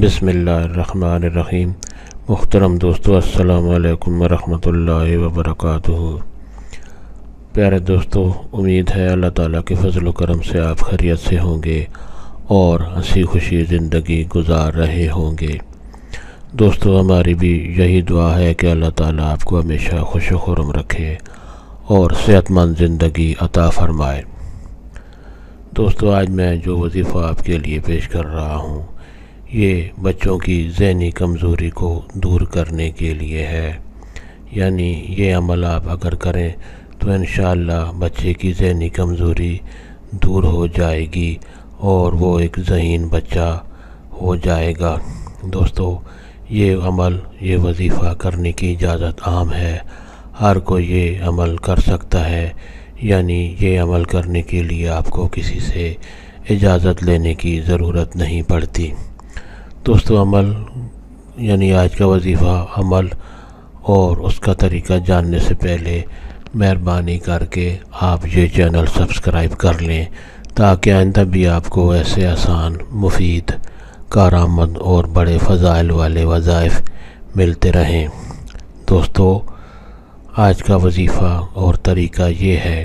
بسم اللہ الرحمن الرحیم۔ محترم دوستو، السلام علیکم ورحمۃ اللہ وبرکاتہ۔ پیارے دوستو، امید ہے اللہ تعالیٰ کے فضل و کرم سے آپ خیریت سے ہوں گے اور ہنسی خوشی زندگی گزار رہے ہوں گے۔ دوستو، ہماری بھی یہی دعا ہے کہ اللہ تعالیٰ آپ کو ہمیشہ خوش و خرم رکھے اور صحت مند زندگی عطا فرمائے۔ دوستو، آج میں جو وظیفہ آپ کے لیے پیش کر رہا ہوں یہ بچوں کی ذہنی کمزوری کو دور کرنے کے لیے ہے۔ یعنی یہ عمل آپ اگر کریں تو انشاءاللہ بچے کی ذہنی کمزوری دور ہو جائے گی اور وہ ایک ذہین بچہ ہو جائے گا۔ دوستو، یہ عمل، یہ وظیفہ کرنے کی اجازت عام ہے، ہر کوئی یہ عمل کر سکتا ہے۔ یعنی یہ عمل کرنے کے لیے آپ کو کسی سے اجازت لینے کی ضرورت نہیں پڑتی۔ دوستو، عمل یعنی آج کا وظیفہ عمل اور اس کا طریقہ جاننے سے پہلے مہربانی کر کے آپ یہ چینل سبسکرائب کر لیں تاکہ آئندہ بھی آپ کو ایسے آسان، مفید، کارآمد اور بڑے فضائل والے وظائف ملتے رہیں۔ دوستو، آج کا وظیفہ اور طریقہ یہ ہے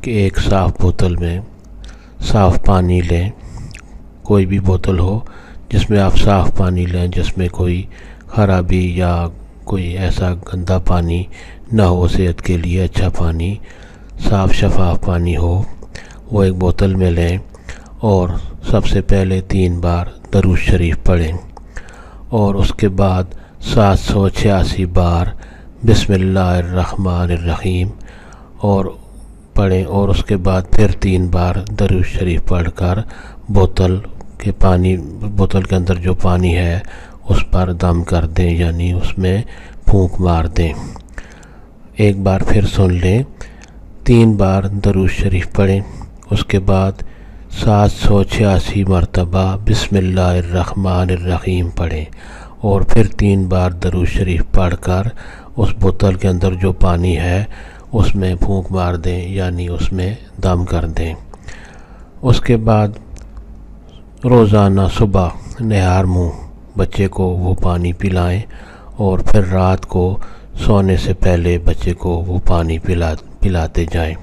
کہ ایک صاف بوتل میں صاف پانی لیں، کوئی بھی بوتل ہو جس میں آپ صاف پانی لیں، جس میں کوئی خرابی یا کوئی ایسا گندا پانی نہ ہو، صحت کے لیے اچھا پانی، صاف شفاف پانی ہو، وہ ایک بوتل میں لیں اور سب سے پہلے 3 بار درود شریف پڑھیں اور اس کے بعد 786 بار بسم اللہ الرحمن الرحیم اور پڑھیں، اور اس کے بعد پھر 3 بار درود شریف پڑھ کر بوتل کے اندر جو پانی ہے اس پر دم کر دیں، یعنی اس میں پھونک مار دیں۔ ایک بار پھر سن لیں، 3 بار درود شریف پڑھیں، اس کے بعد 786 مرتبہ بسم اللہ الرحمن الرحیم پڑھیں اور پھر 3 بار درود شریف پڑھ کر اس بوتل کے اندر جو پانی ہے اس میں پھونک مار دیں، یعنی اس میں دم کر دیں۔ اس کے بعد روزانہ صبح نہار منہ بچے کو وہ پانی پلائیں اور پھر رات کو سونے سے پہلے بچے کو وہ پانی پلاتے جائیں،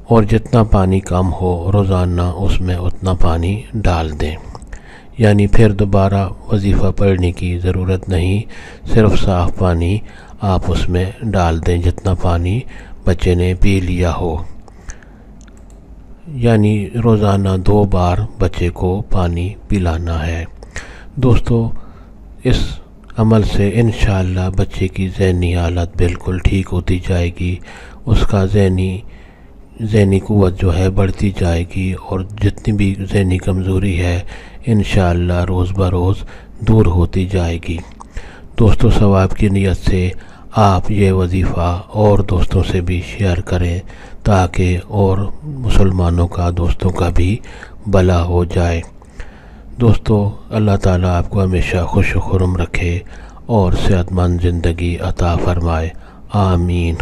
اور جتنا پانی کم ہو روزانہ اس میں اتنا پانی ڈال دیں۔ یعنی پھر دوبارہ وظیفہ پڑھنے کی ضرورت نہیں، صرف صاف پانی آپ اس میں ڈال دیں جتنا پانی بچے نے پی لیا ہو۔ یعنی روزانہ 2 بار بچے کو پانی پلانا ہے۔ دوستو، اس عمل سے انشاءاللہ بچے کی ذہنی حالت بالکل ٹھیک ہوتی جائے گی، اس کا ذہنی قوت جو ہے بڑھتی جائے گی اور جتنی بھی ذہنی کمزوری ہے انشاءاللہ روز بروز دور ہوتی جائے گی۔ دوستو، ثواب کی نیت سے آپ یہ وظیفہ اور دوستوں سے بھی شیئر کریں تاکہ اور مسلمانوں کا، دوستوں کا بھی بھلا ہو جائے۔ دوستو، اللہ تعالیٰ آپ کو ہمیشہ خوش و خرم رکھے اور صحت مند زندگی عطا فرمائے، آمین۔